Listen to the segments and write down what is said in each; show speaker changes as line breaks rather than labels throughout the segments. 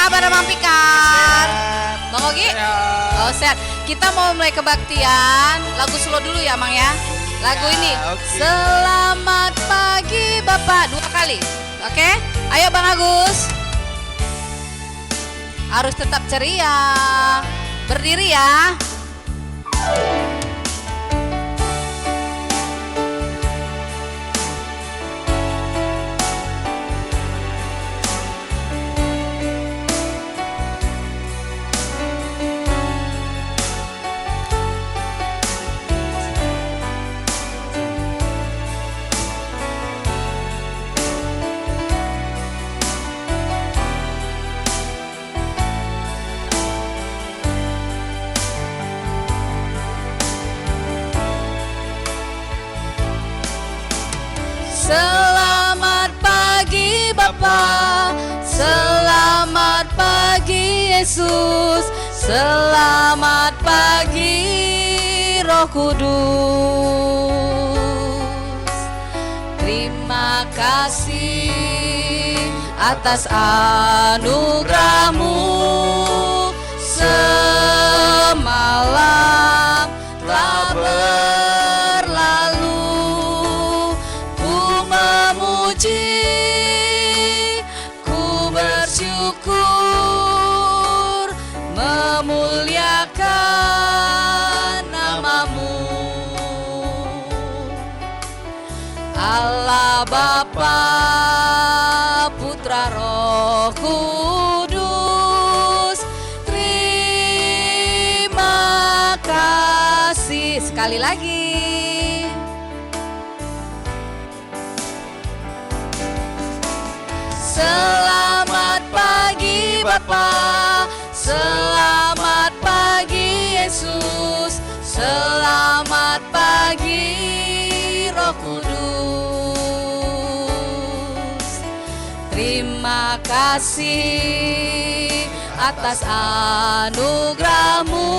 kabar Mang Pikar?
Sehat.
Bang Ogi?
Sehat.
Oh sehat. Kita mau mulai kebaktian. Lagu slow dulu ya Mang ya. Lagu ini.
Oke.
Selamat pagi Bapak. 2 kali. Oke? Ayo Bang Agus. Harus tetap ceria. Berdiri ya. Selamat pagi Bapa, selamat pagi Yesus, selamat pagi Roh Kudus. Terima kasih atas anugerah-Mu semalam telah berlalu. Ku bersyukur memuliakan nama-Mu, Allah Bapa, Putra, Roh Kudus. Terima kasih. Sekali lagi. Selamat pagi Bapa, selamat pagi Yesus, selamat pagi Roh Kudus. Terima kasih atas anugerah-Mu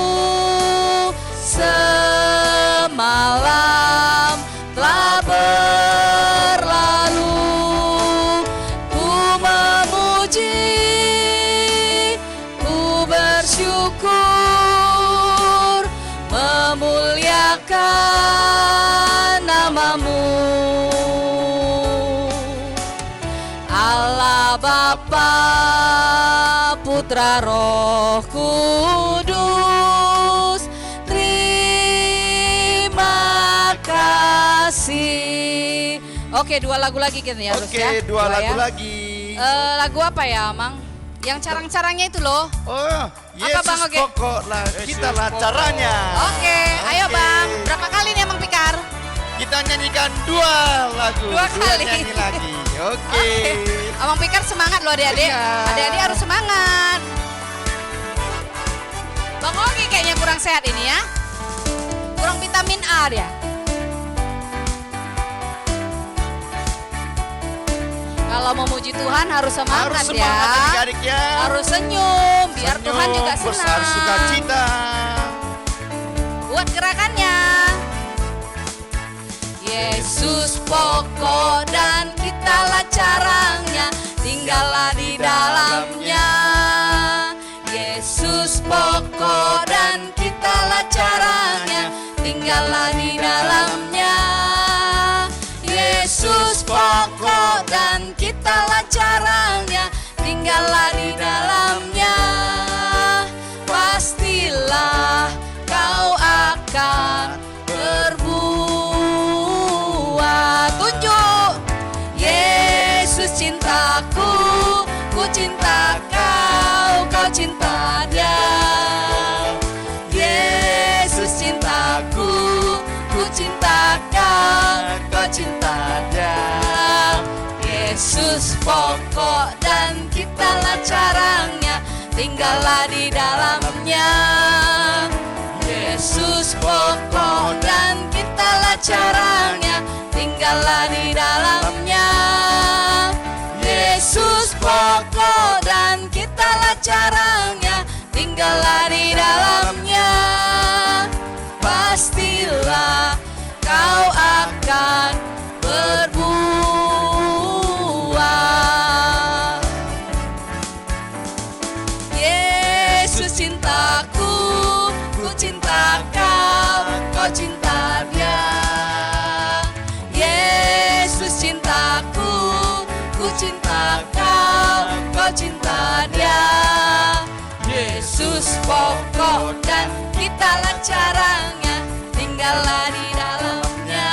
semalam telah berlalu. Bersyukur memuliakan nama-Mu, Allah Bapa, Putra, Roh Kudus. Terima kasih. Oke, 2 lagu lagi kita ya.
Oke, 2 lagu lagi.
Lagu apa ya, Mang? Yang carang-carangnya itu loh.
Oh, Yesus
Bang Ogi?
pokok lah, kita lah caranya.
Oke, ayo Bang. Berapa kali nih Mang Pikar?
Kita nyanyikan 2 lagu.
2 kali.
Nyanyi lagi. Oke.
Abang Pikar semangat loh adik-adik.
Iya.
Adik-adik harus semangat. Bang Ogi kayaknya kurang sehat ini ya. Kurang vitamin A dia. Kalau memuji Tuhan harus semangat,
Harus semangat
ya.
adik-adik ya.
Harus senyum biar
Senyum,
Tuhan juga
besar
senang.
sukacita.
Buat gerakannya. Yesus pokok dan kitalah carangnya, tinggallah di dalamnya. Yesus pokok dan kitalah caranya, tinggallah di dalamnya. Yesus pokok dan kitalah caranya, tinggallah di dalamnya. Pastilah kau akan berbuat. Tunjuk Yesus cintaku, ku cinta kau, kau cinta Dia. Yesus cintaku, ku cinta kau, kau cinta Dia. Yesus pokok dan kitalah caranya, tinggallah di dalamnya. Yesus pokok dan kitalah caranya, tinggallah di dalamnya. Yesus pokok dan kitalah caranya, tinggallah di dalamnya. Pastilah kau akan berbuat. kau cinta Dia. Yesus pokok dan kitalah caranya, tinggallah di dalamnya.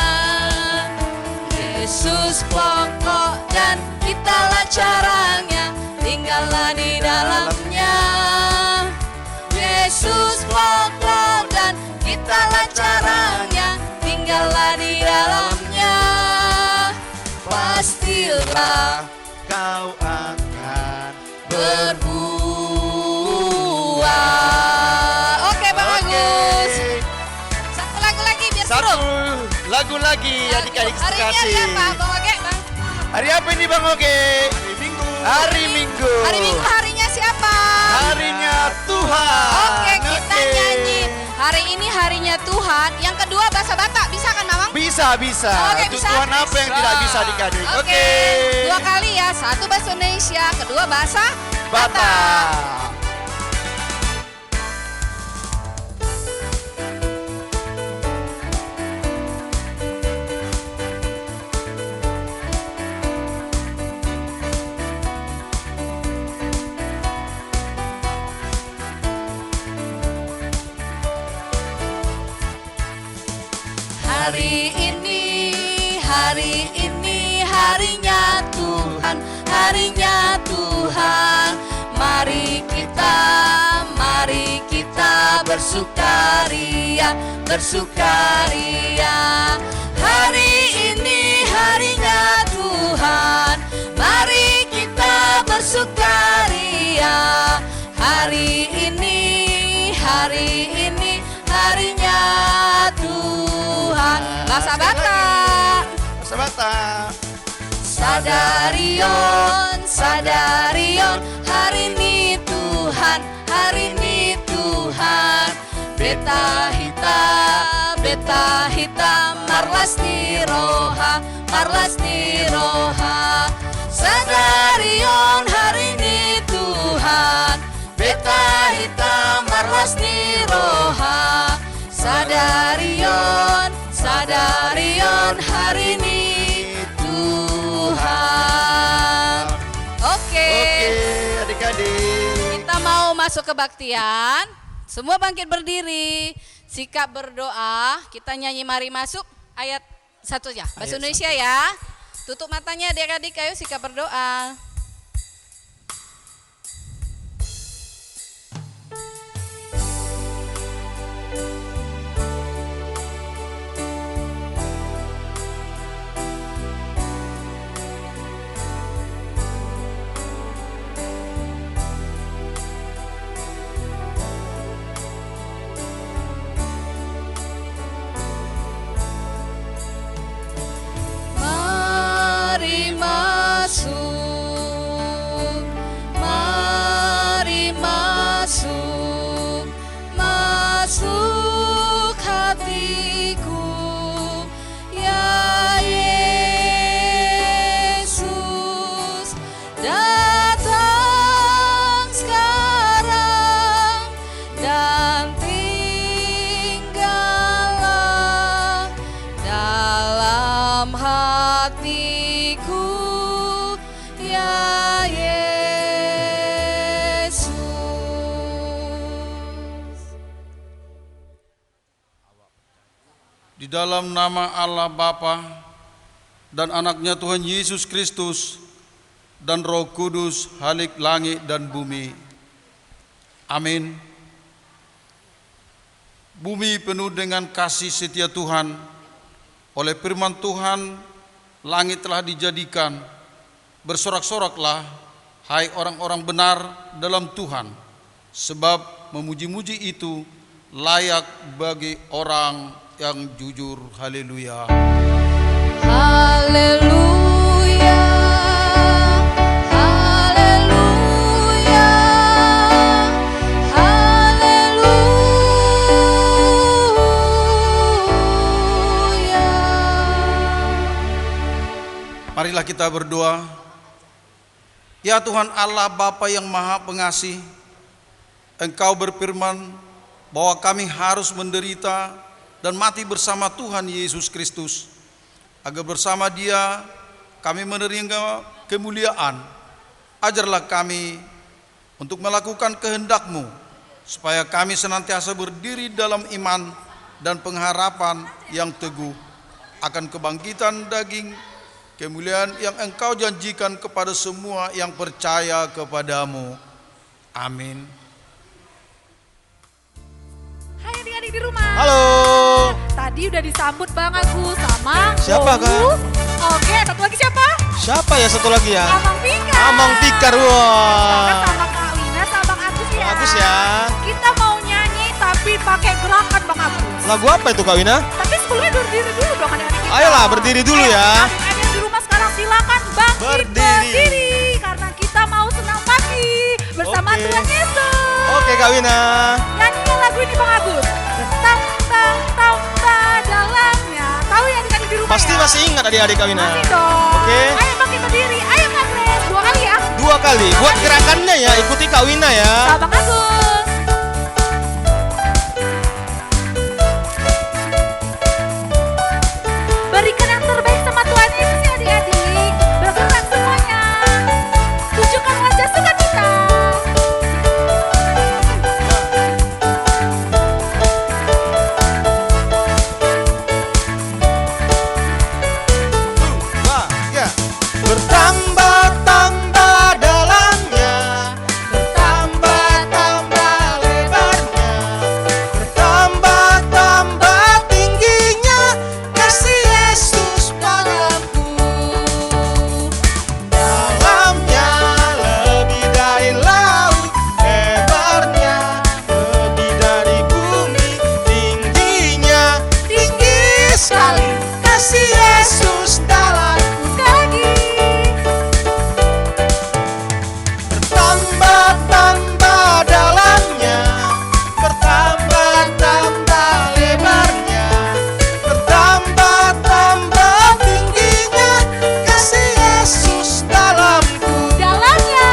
Yesus pokok dan kitalah caranya, tinggallah di dalamnya. Yesus pokok dan kitalah caranya, tinggallah di dalamnya. Pastilah
Kau akan
berbuah. Oke Bang Agus. Satu lagu lagi biar seru.
Satu lagu lagi adik-adik
Hari ini hari
sekasih.
apa Bang Oge? Bang?
Hari apa ini Bang Oge? Hari Minggu. Hari Minggu.
Hari Minggu harinya siapa?
Harinya Tuhan.
Oke, kita nyanyi. Hari ini harinya Tuhan. Yang kedua bahasa Batak, bisa kan Mamang?
Bisa.
Oke, bisa.
Tuhan apa yang tidak bisa adik-adik?
Oke. Dua kali ya, satu bahasa Indonesia, kedua bahasa Batak.
Batak.
Hari ini harinya Tuhan, harinya Tuhan. Mari kita bersukaria, bersukaria. Hari ini harinya Tuhan, mari kita bersukaria. Hari ini harinya Tuhan. Bahasa Batak.
Bahasa Batak.
Sadarion, sadarion, hari ini Tuhan, hari ini Tuhan. Beta hita, marlas ni roha, marlas ni roha. Sadarion, hari ini Tuhan. Beta hita, marlas ni roha. Sadarion, sadarion, hari ini Tuhan. Oke,
adik-adik.
kita mau masuk kebaktian. Semua bangkit berdiri, sikap berdoa. Kita nyanyi mari masuk ayat 1 ya, bahasa Indonesia ya. Tutup matanya adik-adik, ayo sikap berdoa. Mari masuk, masuk hatiku, ya Yesus, datang sekarang dan tinggallah dalam hatiku, ya Yesus.
Di dalam nama Allah Bapa dan anaknya Tuhan Yesus Kristus dan Roh Kudus, Halik langit dan bumi. Amin. Bumi penuh dengan kasih setia Tuhan. Oleh firman Tuhan, langit telah dijadikan. Bersorak-soraklah, hai orang-orang benar dalam Tuhan, sebab memuji-muji itu layak bagi orang yang jujur. Haleluya.
Haleluya, haleluya, haleluya.
Marilah kita berdoa. Ya Tuhan Allah Bapa yang Maha Pengasih, Engkau berfirman bahwa kami harus menderita dan mati bersama Tuhan Yesus Kristus, agar bersama Dia kami menerima kemuliaan. ajarlah kami untuk melakukan kehendak-Mu, supaya kami senantiasa berdiri dalam iman dan pengharapan yang teguh akan kebangkitan daging, kemuliaan yang Engkau janjikan kepada semua yang percaya kepadamu. Amin.
Hai adik-adik di rumah.
Halo.
Tadi udah disambut Bang Agus sama
Siapa, Kak?
Wowu. Oke, satu lagi siapa?
Siapa ya satu lagi ya?
Amang Fikar.
Amang Fikar,
Sekarang
wah.
sama Kak Wina sama Bang Agus ya.
Bagus ya.
Kita mau nyanyi tapi pakai gerakan Bang Agus.
Lagu apa itu Kak Wina?
Tapi sebelumnya berdiri dulu dong adik-adik kita.
Ayolah, berdiri dulu ya.
Adik-adik di rumah sekarang silakan bangkit
Berdiri.
karena kita mau senang pagi bersama
Oke.
Tuhan Yesus.
Oke Kak Wina.
Nyanyiin lagu ini Bang Agus. Tambah dalamnya. Tahu ya adik-adik di rumah
Pasti
ya?
masih ingat adik-adik Kak Wina?
Masih dong.
Oke.
Ayo bangkit berdiri. Ayo Kak Grace. 2 kali ya.
2 kali. Buat gerakannya ya, ikuti Kak Wina ya.
Sama Bang Agus. Berikan yang terbaik sama Tuhan Yesus ya adik-adik. Bergerak semuanya. Tunjukkan wajah sukacita.
Wah, ya. Bertambah-tambah dalamnya, bertambah-tambah lebarnya, bertambah-tambah tingginya kasih Yesus padaku. Dalamnya lebih dari laut, lebarnya lebih dari bumi, tingginya tinggi sekali kasih Yesus dalamku.
Lagi.
Bertambah-tambah dalamnya, bertambah-tambah lebarnya, bertambah-tambah tingginya kasih Yesus dalamku.
Dalamnya.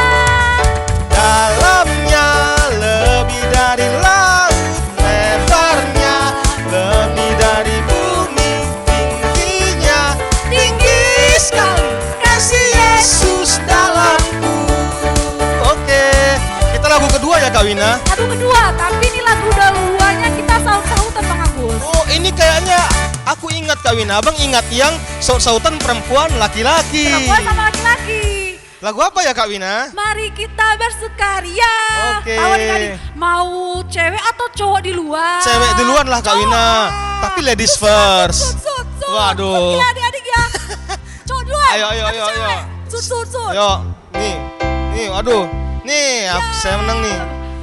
Dalamnya lebih dari laut, lebarnya lebih dari bumi, tingginya tinggi sekali kasih Yesus dalamku. Oke, kita lagu kedua ya Kak Wina.
Lagu kedua, tapi ini lagu dahuluannya kita saut-sautan Bang Agus.
Oh, ini kayaknya aku ingat Kak Wina. Abang ingat yang saut-sautan perempuan laki-laki.
Perempuan sama laki-laki.
Lagu apa ya Kak Wina?
Mari kita bersukaria.
Oke.
Tahu adik-adik, mau cewek atau cowok di luar?
Cewek duluan lah Kak Wina. Tapi ladies first.
Sut.
Waduh.
Oke adik-adik ya. Cowok duluan.
Ayo.
atau cewek? Sut.
Yuk, nih, waduh. Nih, saya menang nih.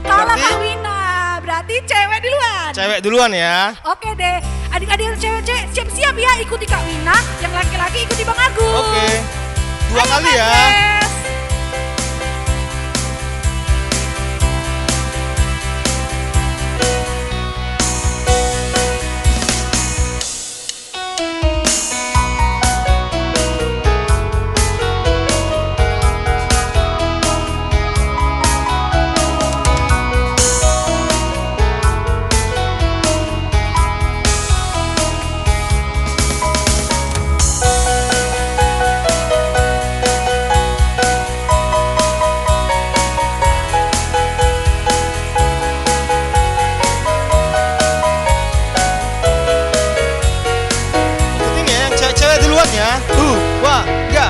Kalah
Berarti
Kak Wina. Berarti cewek duluan.
cewek duluan ya.
Oke deh. Adik-adik yang cewek siap-siap ya ikuti Kak Wina. Yang laki-laki ikuti Bang Agus.
Oke. 2
Ayo,
kali
Kak
ya.
Grace.
Ikutin ya yang cewek-cewek duluan ya. 2, 3.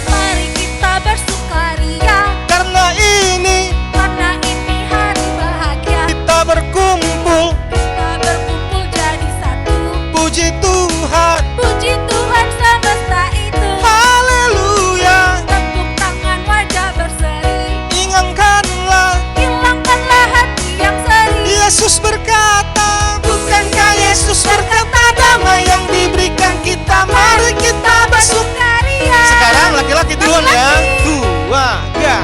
Mari kita bersukaria.
Karena ini
Karena ini hari bahagia.
kita berkumpul,
Kita berkumpul jadi satu.
puji Tuhan.
Puji Tuhan semesta itu.
Haleluya.
Tepuk tangan wajah berseri.
Ingatkanlah
Hilangkanlah hati yang sedih.
Yesus berkata, bukankah Yesus berkata damai yang diberikan kita, mari kita
Bersukaria.
sekarang laki-laki duluan ya.
Laki-laki.
2, 3.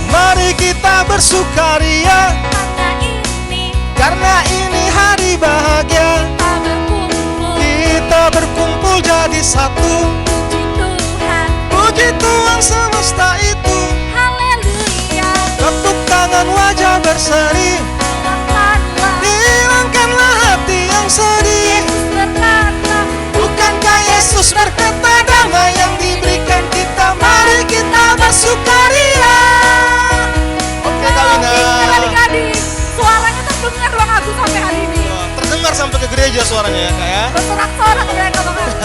Mari kita bersukaria
Karena ini
karena ini hari bahagia.
kita berkumpul.
Kita berkumpul jadi satu.
Puji Tuhan.
Puji Tuhan semesta itu.
Haleluya.
Tepuk tangan wajah berseri.
Hilangkanlah.
Hilangkanlah hati yang sedih.
Yesus berkata.
Bukankah Yesus berkata damai yang diberikan kita, mari kita bersukaria. dia suaranya ya Kak ya.
Bersorak-sorak mereka Bang Agus.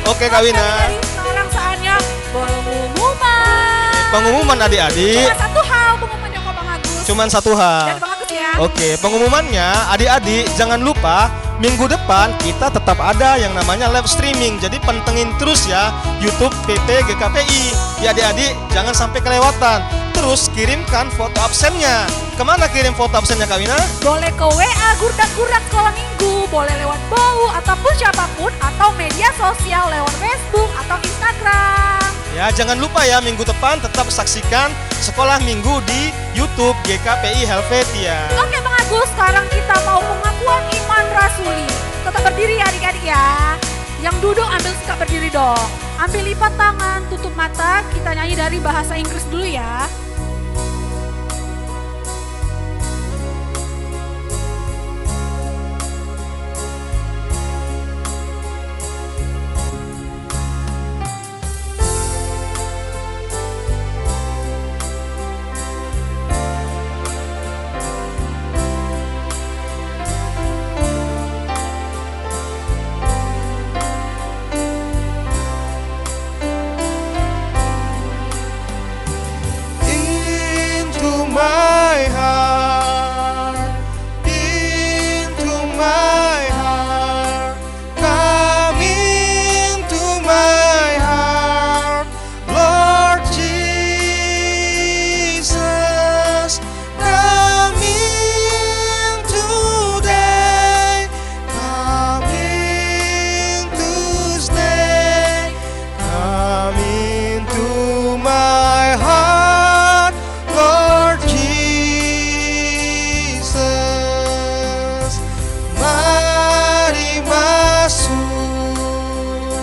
Oke Kak Wina.
Jadi sekarang saatnya pengumuman.
Pengumuman adik-adik.
Cuma satu hal pengumumannya kok Bang Agus.
Cuman satu hal.
Dan Bang Agus ya.
Oke, pengumumannya adik-adik jangan lupa minggu depan kita tetap ada yang namanya live streaming. Jadi pantengin terus ya YouTube PP GKPI. Ya adik-adik jangan sampai kelewatan. Terus kirimkan foto absennya. Kemana kirim foto absennya Kak Wina?
Boleh ke WA Gurdak-Gurdak Sekolah Minggu, boleh lewat bau ataupun siapapun, atau media sosial lewat Facebook atau Instagram.
Ya jangan lupa ya minggu depan tetap saksikan Sekolah Minggu di YouTube GKPI Helvetia.
Oke Bang Agus, sekarang kita mau pengakuan iman rasuli. Tetap berdiri ya adik-adik ya. Yang duduk ambil sikap berdiri dong. Ambil lipat tangan, tutup mata, kita nyanyi dari bahasa Inggris dulu ya.
Into my heart, into my heart, come into my heart, Lord Jesus, come in today, come in Tuesday, come into my heart, Lord Jesus. Mari masuk,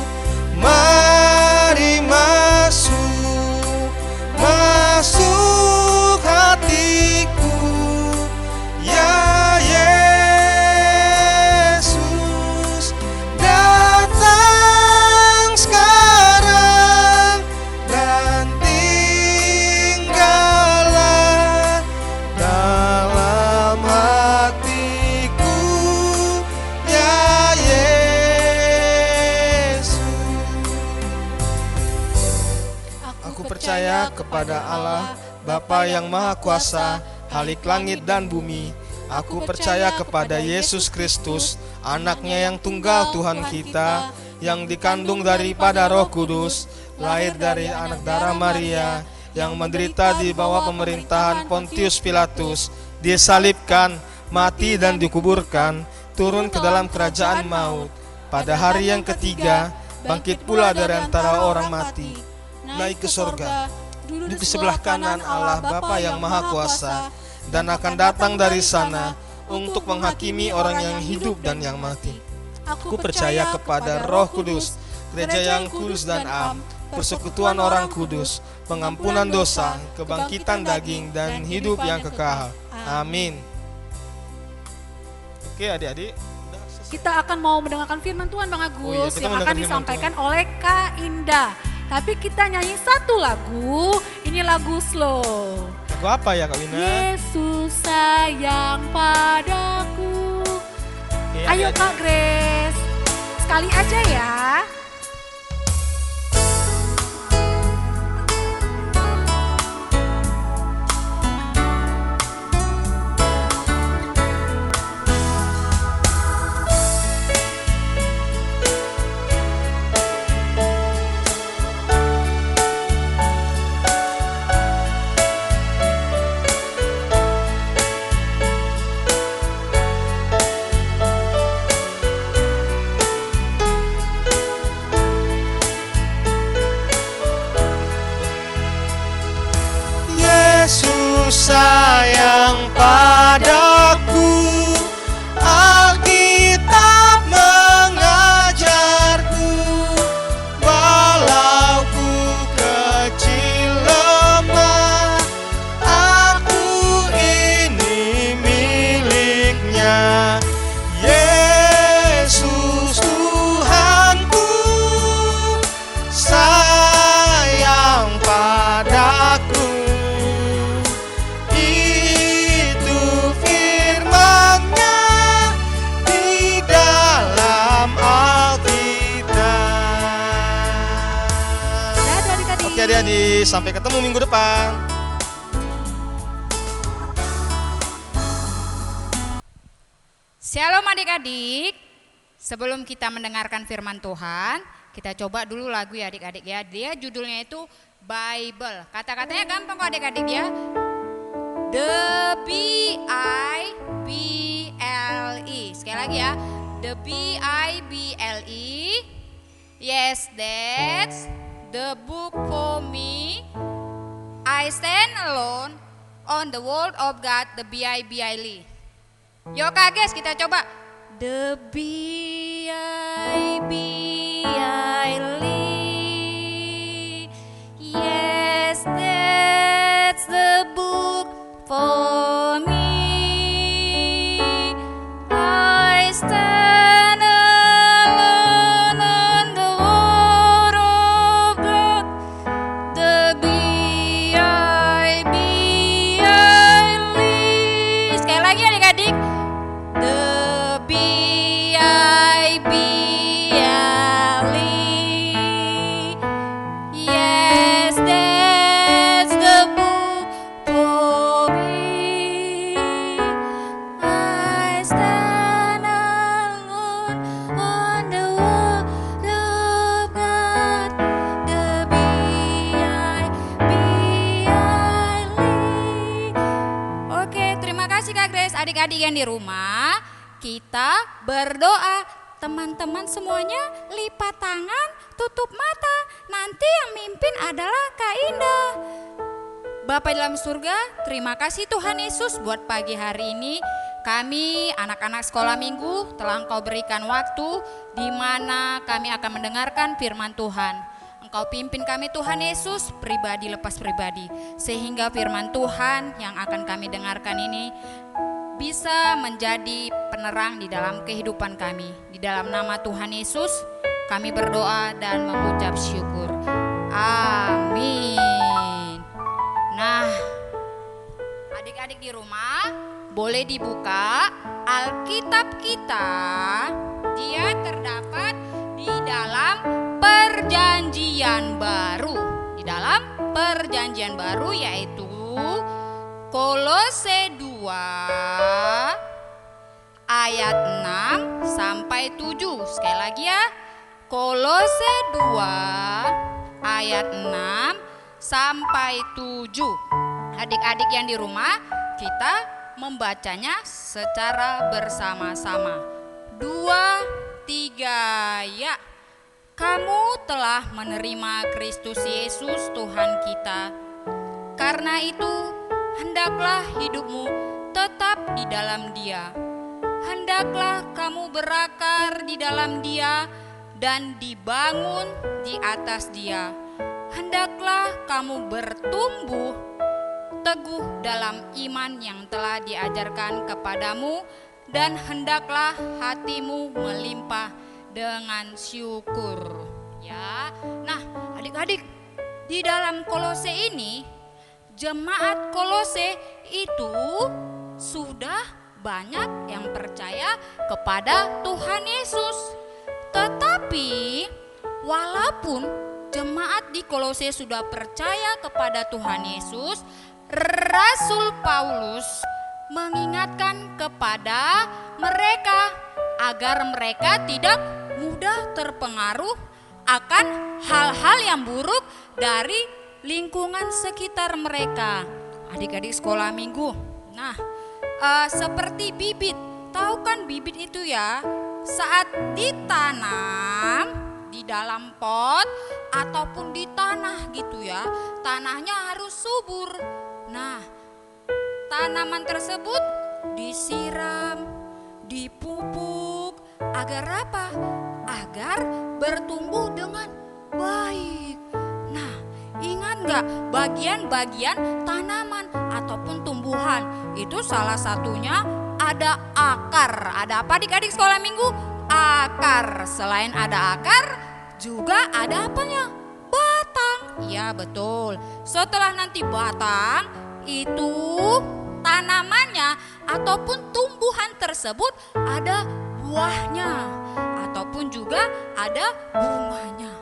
mari masuk, masuk hatiku, ya Yesus. Datang sekarang dan tinggallah dalam hatiku, ya Yesus. Aku percaya kepada Allah, Bapa yang Maha Kuasa, Halik langit dan bumi. Aku percaya kepada Yesus Kristus, anaknya yang tunggal Tuhan kita, yang dikandung daripada Roh Kudus, lahir dari anak darah Maria, yang menderita di bawah pemerintahan Pontius Pilatus, disalibkan, mati dan dikuburkan, turun ke dalam kerajaan maut. Pada hari yang ketiga, bangkit pula dari antara orang mati, naik ke sorga, duduk di sebelah kanan Allah Bapa yang Maha Kuasa, dan akan datang dari sana untuk menghakimi orang yang hidup dan yang mati. Aku percaya kepada Roh Kudus, gereja yang kudus dan am, persekutuan orang kudus, pengampunan dosa, kebangkitan daging, dan hidup yang kekal. Amin. Oke adik-adik,
Kita akan mau mendengarkan firman Tuhan Bang Agus
Oh iya, kita
yang akan
mendengar firman
disampaikan oleh Kak Indah. Tapi kita nyanyi satu lagu, ini lagu slow.
lagu apa ya Kak Wina?
Yesus sayang padaku.
Oke,
Ayo
adik-adik.
Kak Grace, sekali aja ya.
Yesus sayang padaku, Alkitab mengajarku, walau ku kecil lemah, aku ini miliknya. Yesus Tuhanku sayang padaku, adik-adik, sampai ketemu minggu depan.
Shalom adik-adik. Sebelum kita mendengarkan firman Tuhan, kita coba dulu lagu ya adik-adik ya. Dia judulnya itu Bible. Kata-katanya gampang kok adik-adik ya. The Bible. Sekali lagi ya. The Bible. Yes, that's the book for me. I stand alone on the word of God, the Bible. Yuk Kak guys, kita coba. The Bible. Yes, that's the book for me. I stand alone on the word of God, the Bible. Sekali lagi adik-adik. The Bible. Yes, that's the book for me. I stand alone on the word of God, the Bible. Oke, terima kasih Kak Grace. Adik-adik yang di rumah, kita berdoa. Teman-teman semuanya lipat tangan, tutup mata. Nanti yang mimpin adalah Kak Indah. Bapa dalam surga, terima kasih Tuhan Yesus buat pagi hari ini. Kami anak-anak sekolah minggu telah Engkau berikan waktu di mana kami akan mendengarkan firman Tuhan. Engkau pimpin kami Tuhan Yesus pribadi lepas pribadi, sehingga firman Tuhan yang akan kami dengarkan ini bisa menjadi penerang di dalam kehidupan kami. Di dalam nama Tuhan Yesus kami berdoa dan mengucap syukur. Amin. Nah, adik-adik di rumah boleh dibuka Alkitab kita. Dia terdapat di dalam Perjanjian Baru. Di dalam Perjanjian Baru yaitu Kolose 2 ayat 6 sampai 7. Sekali lagi ya. Kolose 2 ayat 6 sampai 7. Adik-adik yang di rumah, kita membacanya secara bersama-sama. 2, 3 ya. Kamu telah menerima Kristus Yesus Tuhan kita. Karena itu hendaklah hidupmu tetap di dalam Dia. Hendaklah kamu berakar di dalam Dia dan dibangun di atas Dia. Hendaklah kamu bertumbuh teguh dalam iman yang telah diajarkan kepadamu, dan hendaklah hatimu melimpah dengan syukur. Ya. Nah, adik-adik, di dalam Kolose ini, jemaat Kolose itu sudah banyak yang percaya kepada Tuhan Yesus. Tetapi walaupun jemaat di Kolose sudah percaya kepada Tuhan Yesus, Rasul Paulus mengingatkan kepada mereka agar mereka tidak mudah terpengaruh akan hal-hal yang buruk dari lingkungan sekitar mereka. Adik-adik sekolah minggu, nah seperti bibit, tahu kan bibit itu ya, saat ditanam di dalam pot ataupun di tanah gitu ya, tanahnya harus subur. Nah, tanaman tersebut disiram, dipupuk, agar apa? Agar bertumbuh dengan baik. Nah, ingat gak bagian-bagian tanaman ataupun tumbuhan itu salah satunya ada akar. Ada apa adik-adik sekolah minggu? Akar. Selain ada akar juga ada apanya? Batang. Iya betul. Setelah nanti batang itu tanamannya ataupun tumbuhan tersebut ada buahnya ataupun juga ada bunganya.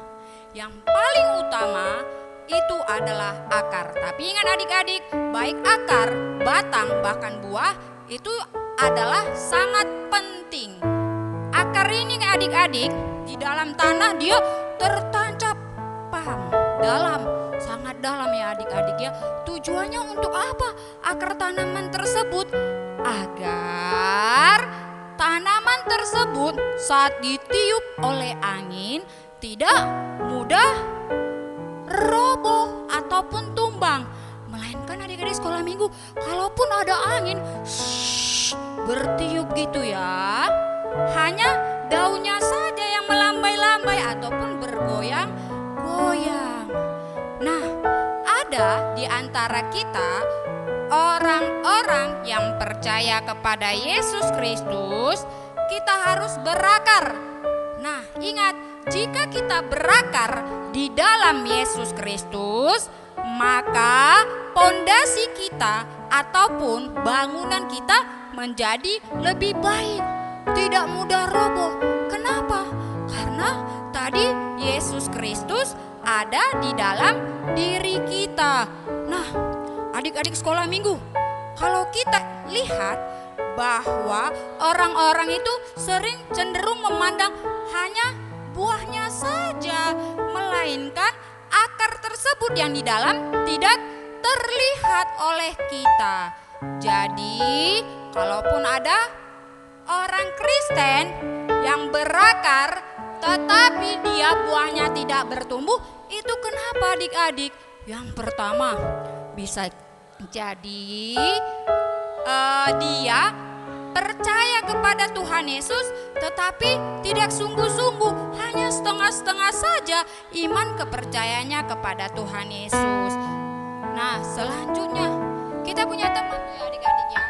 Yang paling utama itu adalah akar. Tapi ingat adik-adik, baik akar, batang, bahkan buah itu adalah sangat penting. Akar ini adik-adik di dalam tanah dia tertancap, paham? Dalam, sangat dalam ya adik-adik ya. Tujuannya untuk apa akar tanaman tersebut? Agar tanaman tersebut saat ditiup oleh angin tidak mudah roboh ataupun tumbang. Melainkan adik-adik sekolah minggu, kalaupun ada angin bertiup gitu ya, hanya daunnya saja yang melambai-lambai ataupun bergoyang-goyang. Nah, ada di antara kita orang-orang yang percaya kepada Yesus Kristus, kita harus berakar. Nah, ingat, jika kita berakar di dalam Yesus Kristus, maka pondasi kita ataupun bangunan kita menjadi lebih baik, tidak mudah roboh. Kenapa? Karena tadi Yesus Kristus ada di dalam diri kita. Nah, adik-adik sekolah minggu, kalau kita lihat bahwa orang-orang itu sering cenderung memandang hanya buahnya saja, melainkan akar tersebut yang di dalam tidak terlihat oleh kita. Jadi, kalaupun ada orang Kristen yang berakar tetapi dia buahnya tidak bertumbuh, itu kenapa adik-adik? Yang pertama, bisa jadi dia percaya kepada Tuhan Yesus tetapi tidak sungguh-sungguh, hanya setengah-setengah saja iman kepercayaannya kepada Tuhan Yesus. Nah, selanjutnya kita punya teman ya adik-adik ya,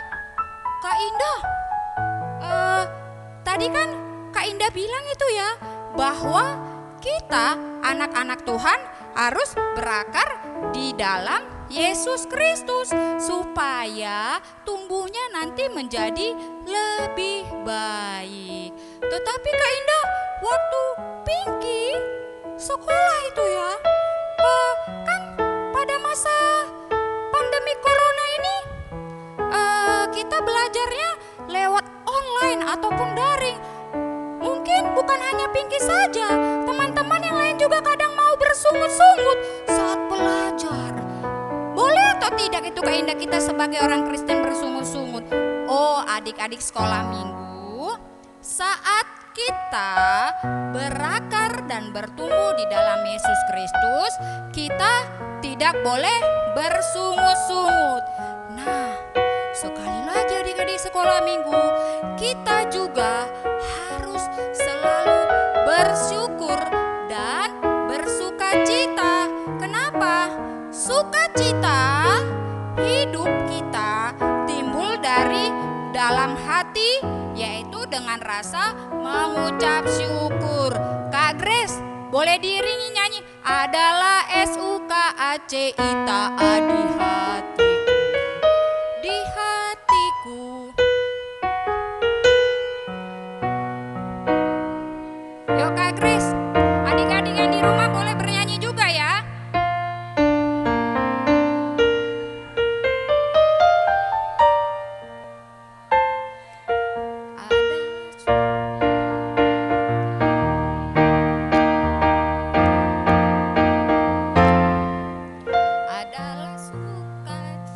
Kak Indah. Tadi kan Kak Indah bilang itu ya, bahwa kita anak-anak Tuhan harus berakar di dalam Yesus Kristus supaya tumbuhnya nanti menjadi lebih baik. Tetapi Kak Indah, waktu Pinky sekolah itu ya, kan pada masa pandemi corona ini kita belajarnya lewat online ataupun daring. Mungkin bukan hanya Pinky saja, teman-teman yang lain juga kadang mau bersungut-sungut saat belajar. Boleh atau tidak itu Kak Indah kita sebagai orang Kristen bersungut-sungut? Oh, adik-adik sekolah minggu, saat kita berakar dan bertumbuh di dalam Yesus Kristus, kita tidak boleh bersungut-sungut. Nah, sekali lagi adik-adik sekolah minggu, kita juga harus selalu bersyukur dan bersukacita. Kenapa? Sukacita hidup kita timbul dari dalam hati, yaitu dengan rasa mengucap syukur. Kak Grace, boleh diiringi nyanyi adalah SUKACITA di hati. Di hatiku. Yuk Kak Grace, adik-adik yang di rumah boleh bernyanyi juga ya. Adalah sukacita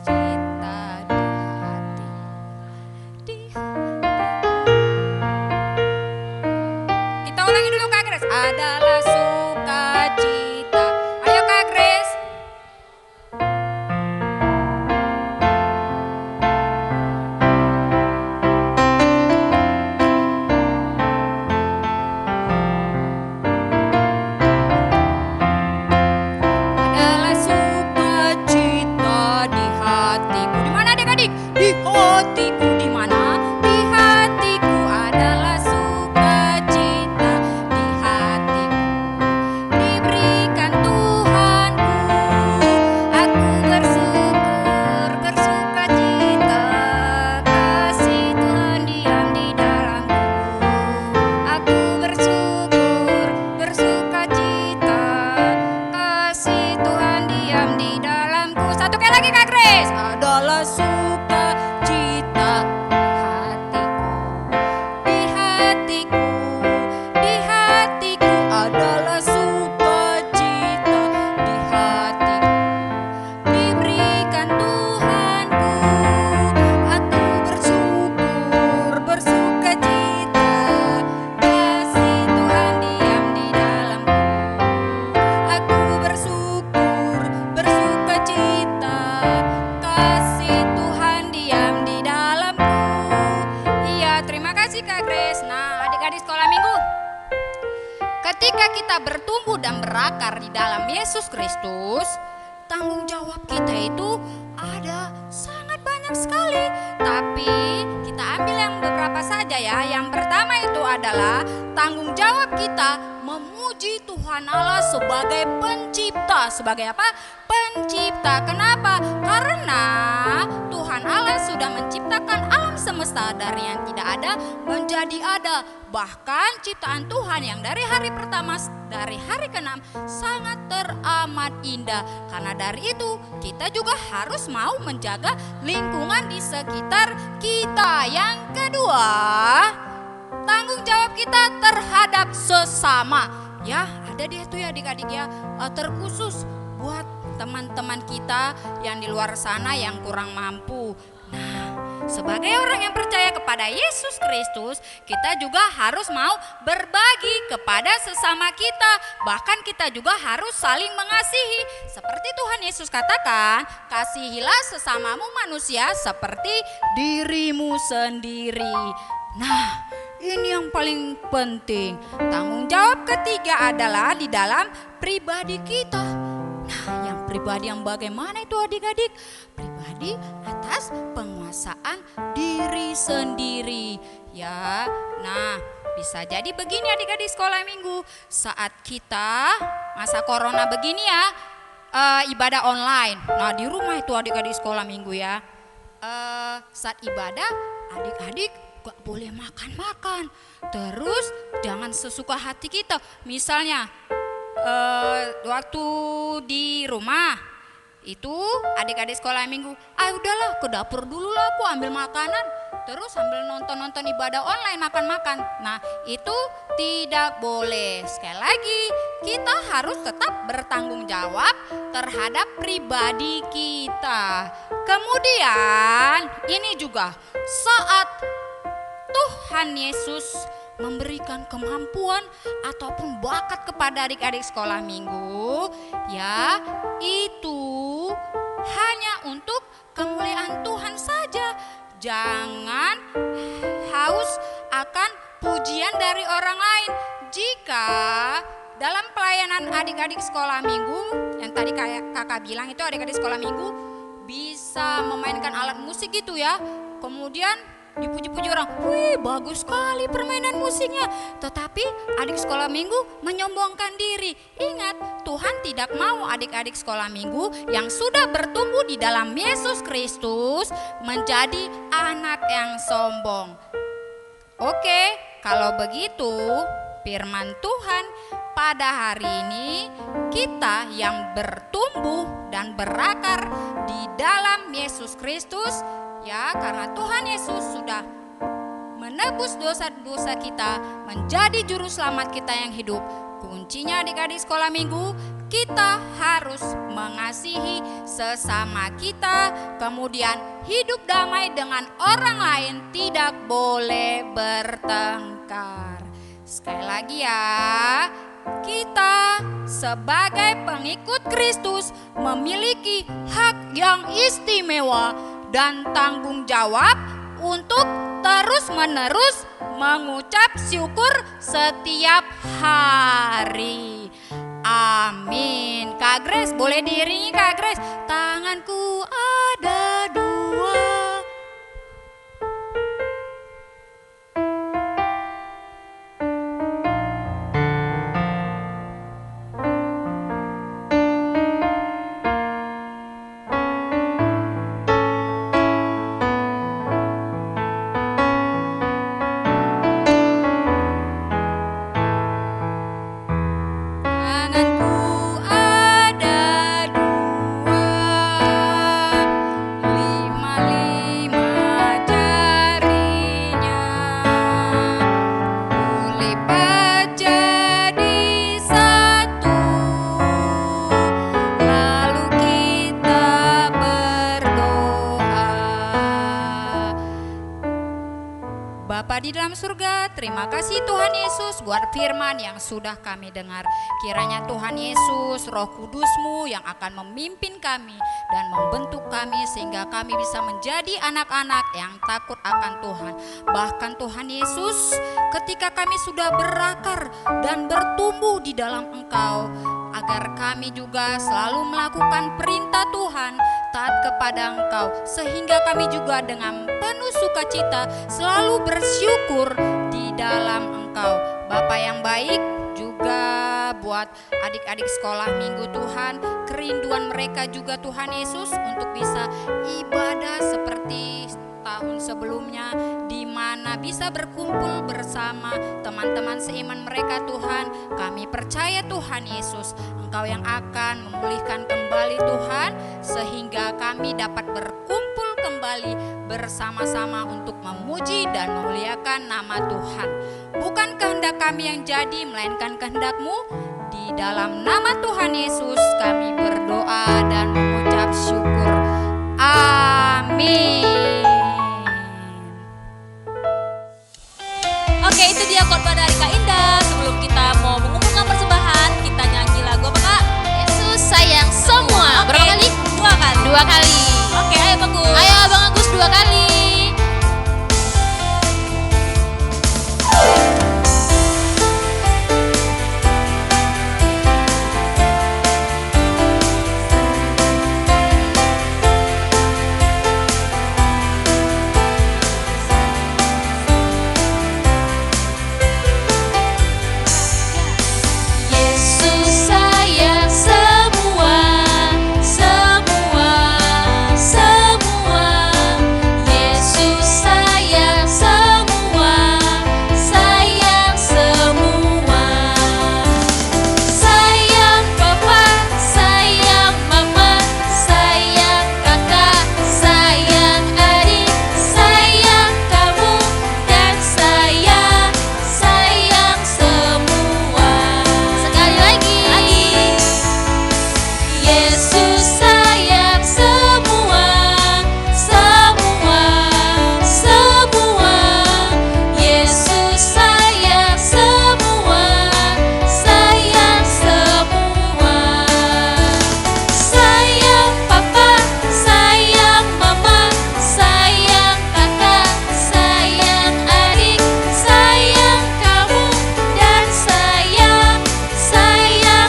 ketika kita bertumbuh dan berakar di dalam Yesus Kristus, tanggung jawab kita itu ada sangat banyak sekali. Tapi kita ambil yang beberapa saja ya. Yang pertama itu adalah tanggung jawab kita memuji Tuhan Allah sebagai pencipta. Sebagai apa? Pencipta. Kenapa? Karena Tuhan Allah sudah menciptakan alam semesta dari yang tidak ada menjadi ada. Bahkan ciptaan Tuhan yang dari hari pertama, dari hari ke-6 sangat teramat indah. Karena dari itu kita juga harus mau menjaga lingkungan di sekitar kita. Yang kedua, tanggung jawab kita terhadap sesama. Ya, ada dia tuh ya adik-adik ya, terkhusus buat teman-teman kita yang di luar sana yang kurang mampu. Nah, sebagai orang yang percaya kepada Yesus Kristus, kita juga harus mau berbagi kepada sesama kita. Bahkan kita juga harus saling mengasihi. Seperti Tuhan Yesus katakan, kasihilah sesamamu manusia seperti dirimu sendiri. Nah, ini yang paling penting. Tanggung jawab ketiga adalah di dalam pribadi kita. Nah, yang pribadi yang bagaimana itu adik-adik? Pribadi atas penguasaan diri sendiri. Ya, nah bisa jadi begini adik-adik sekolah minggu. Saat kita masa corona begini ya, ibadah online. Nah di rumah itu adik-adik sekolah minggu ya. Saat ibadah adik-adik gak boleh makan-makan. Terus jangan sesuka hati kita. Misalnya waktu di rumah itu adik-adik sekolah minggu, udahlah ke dapur dulu lah aku ambil makanan. Terus sambil nonton-nonton ibadah online makan-makan. Nah itu tidak boleh. Sekali lagi kita harus tetap bertanggung jawab terhadap pribadi kita. Kemudian ini juga saat Tuhan Yesus memberikan kemampuan ataupun bakat kepada adik-adik sekolah minggu, ya itu hanya untuk kemuliaan Tuhan saja. Jangan haus akan pujian dari orang lain. Jika dalam pelayanan adik-adik sekolah minggu, yang tadi kakak bilang itu adik-adik sekolah minggu bisa memainkan alat musik gitu ya, kemudian dipuji-puji orang, wih bagus sekali permainan musiknya. Tetapi adik sekolah minggu menyombongkan diri. Ingat, Tuhan tidak mau adik-adik sekolah minggu yang sudah bertumbuh di dalam Yesus Kristus menjadi anak yang sombong. Oke, kalau begitu firman Tuhan pada hari ini, kita yang bertumbuh dan berakar di dalam Yesus Kristus, ya, karena Tuhan Yesus sudah menebus dosa-dosa kita, menjadi juru selamat kita yang hidup. Kuncinya adik-adik sekolah minggu, kita harus mengasihi sesama kita, kemudian hidup damai dengan orang lain, tidak boleh bertengkar. Sekali lagi ya, kita sebagai pengikut Kristus memiliki hak yang istimewa dan tanggung jawab untuk terus-menerus mengucap syukur setiap hari. Amin. Kak Grace, boleh diiringi Kak Grace? Tanganku ada dua. Tanganku ada dua. Bapa di dalam surga, terima kasih Tuhan Yesus buat firman yang sudah kami dengar. Kiranya Tuhan Yesus, Roh Kudus-Mu yang akan memimpin kami dan membentuk kami sehingga kami bisa menjadi anak-anak yang takut akan Tuhan. Bahkan Tuhan Yesus, ketika kami sudah berakar dan bertumbuh di dalam Engkau, agar kami juga selalu melakukan perintah Tuhan, taat kepada Engkau, sehingga kami juga dengan penuh sukacita selalu bersyukur di dalam Engkau. Bapa yang baik, juga buat adik-adik sekolah minggu Tuhan, kerinduan mereka juga Tuhan Yesus untuk bisa ibadah seperti tahun sebelumnya, di mana bisa berkumpul bersama teman-teman seiman mereka Tuhan. Kami percaya Tuhan Yesus, Engkau yang akan memulihkan kembali Tuhan, sehingga kami dapat berkumpul kembali bersama-sama untuk memuji dan memuliakan nama Tuhan. Bukan kehendak kami yang jadi, melainkan kehendak-Mu. Di dalam nama Tuhan Yesus kami berdoa dan mengucap syukur. Amin.
Oke, itu dia khotbah dari Kak Indah. Sebelum kita mau mengumpulkan persembahan, kita nyanyi lagu apa Kak?
Yesus sayang semua.
Oke,
Berapa kali?
2 kali.
2 kali.
Oke, ayo Bagus.
Ayo Abang Agus 2 kali. Yesus sayang semua, semua, semua. Yesus sayang semua, sayang semua. Sayang papa, sayang mama, sayang kakak, sayang adik, sayang kamu, dan sayang semua. Sekali lagi. Yesus sayang semua, semua, semua. Yesus sayang semua, sayang semua. Sayang papa, sayang mama, sayang kakak, sayang adik, sayang kamu, dan sayang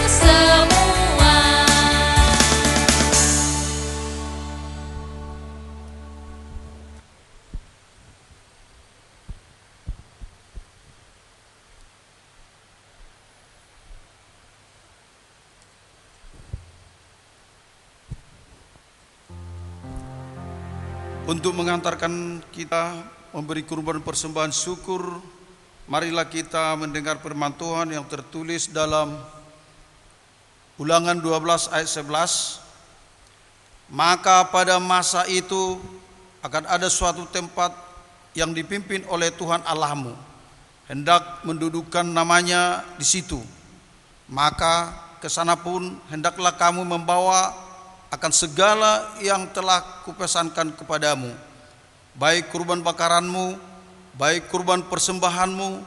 semua.
Untuk mengantarkan kita memberi kurban persembahan syukur, marilah kita mendengar firman Tuhan yang tertulis dalam Ulangan 12 ayat 11. Maka pada masa itu akan ada suatu tempat yang dipimpin oleh Tuhan Allahmu, hendak mendudukkan namanya di situ. Maka ke sana pun hendaklah kamu membawa akan segala yang telah kupesankan kepadamu, baik kurban bakaranmu, baik kurban persembahanmu,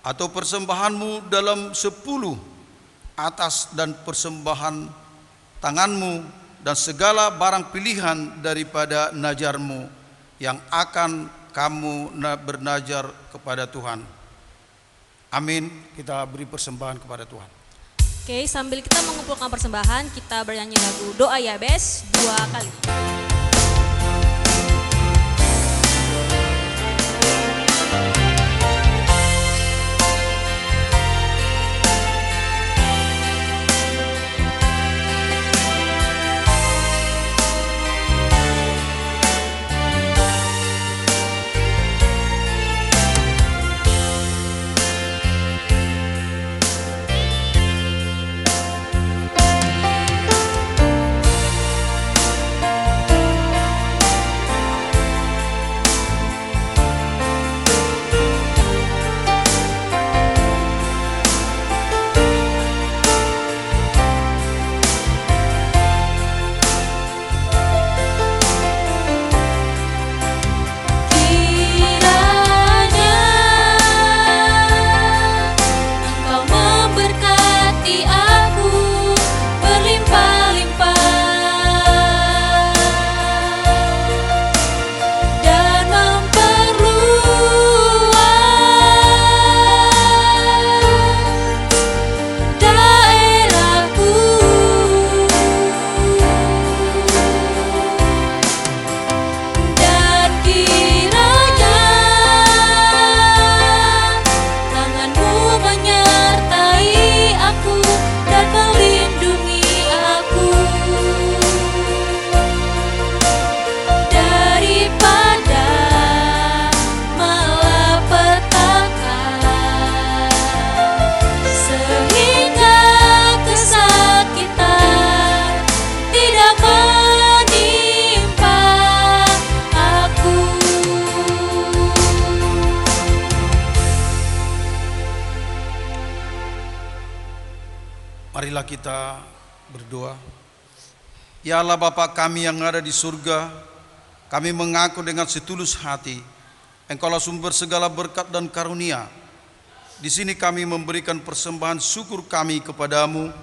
atau persembahanmu dalam 10 atas dan persembahan tanganmu, dan segala barang pilihan daripada najarmu yang akan kamu bernajar kepada Tuhan. Amin. Kita beri persembahan kepada Tuhan.
Oke, sambil kita mengumpulkan persembahan, kita bernyanyi lagu Doa Yabes 2 kali.
Marilah kita berdoa. Ya Allah Bapa kami yang ada di surga, kami mengaku dengan setulus hati, Engkaulah sumber segala berkat dan karunia. Di sini kami memberikan persembahan syukur kami kepadamu.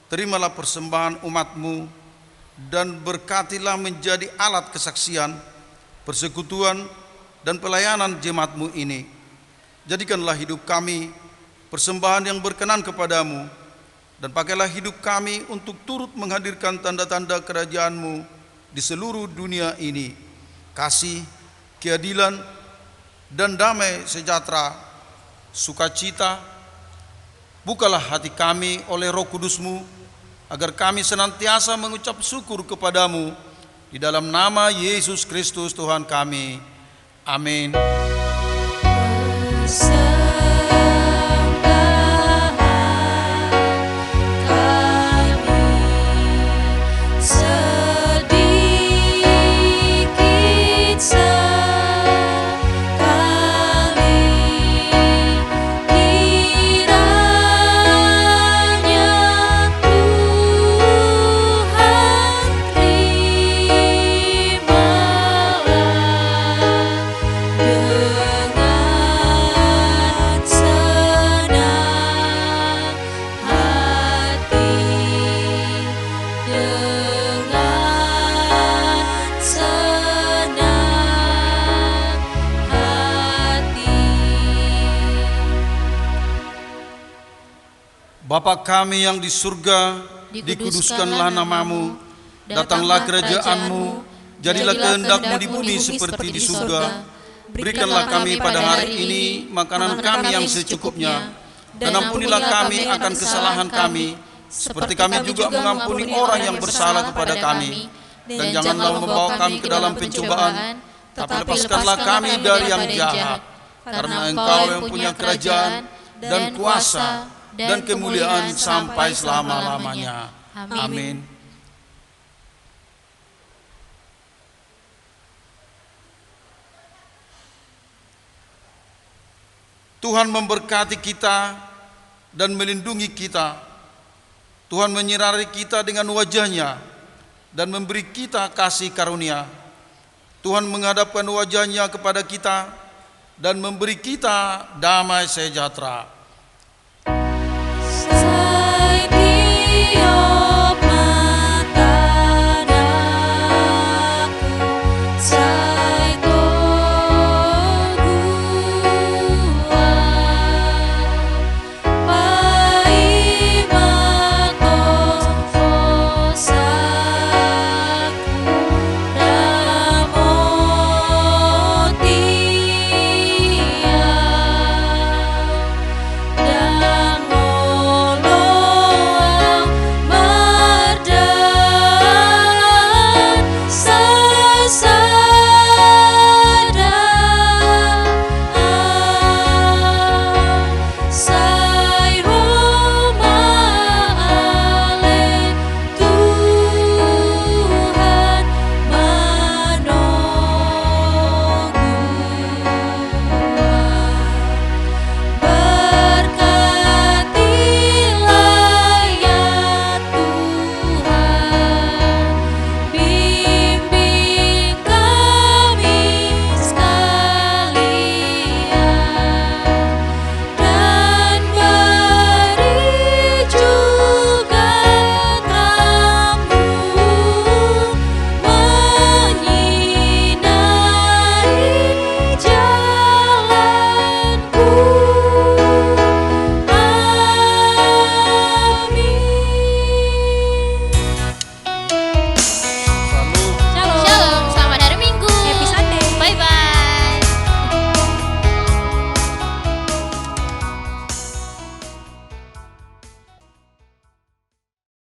Terimalah persembahan umat-Mu dan berkatilah menjadi alat kesaksian, persekutuan, dan pelayanan jemaat-Mu ini. Jadikanlah hidup kami persembahan yang berkenan kepadamu, dan pakailah hidup kami untuk turut menghadirkan tanda-tanda kerajaan-Mu di seluruh dunia ini. Kasih, keadilan, dan damai sejahtera, sukacita, bukalah hati kami oleh Roh Kudus-Mu, agar kami senantiasa mengucap syukur kepadamu, di dalam nama Yesus Kristus Tuhan kami. Amin. Bapa kami yang di surga, dikuduskanlah namamu, datanglah kerajaan-Mu, jadilah kehendak-Mu di bumi seperti di surga. Berikanlah kami pada hari ini makanan kami yang secukupnya, dan ampunilah kami akan kesalahan kami, seperti kami juga mengampuni orang yang bersalah kepada kami. Dan janganlah membawa kami ke dalam pencobaan, tapi lepaskanlah kami dari yang jahat. Karena Engkau yang punya kerajaan dan kuasa dan kemuliaan sampai selama-lamanya. Amin. Tuhan memberkati kita dan melindungi kita. Tuhan menyinari kita dengan wajah-Nya dan memberi kita kasih karunia. Tuhan menghadapkan wajah-Nya kepada kita dan memberi kita damai sejahtera.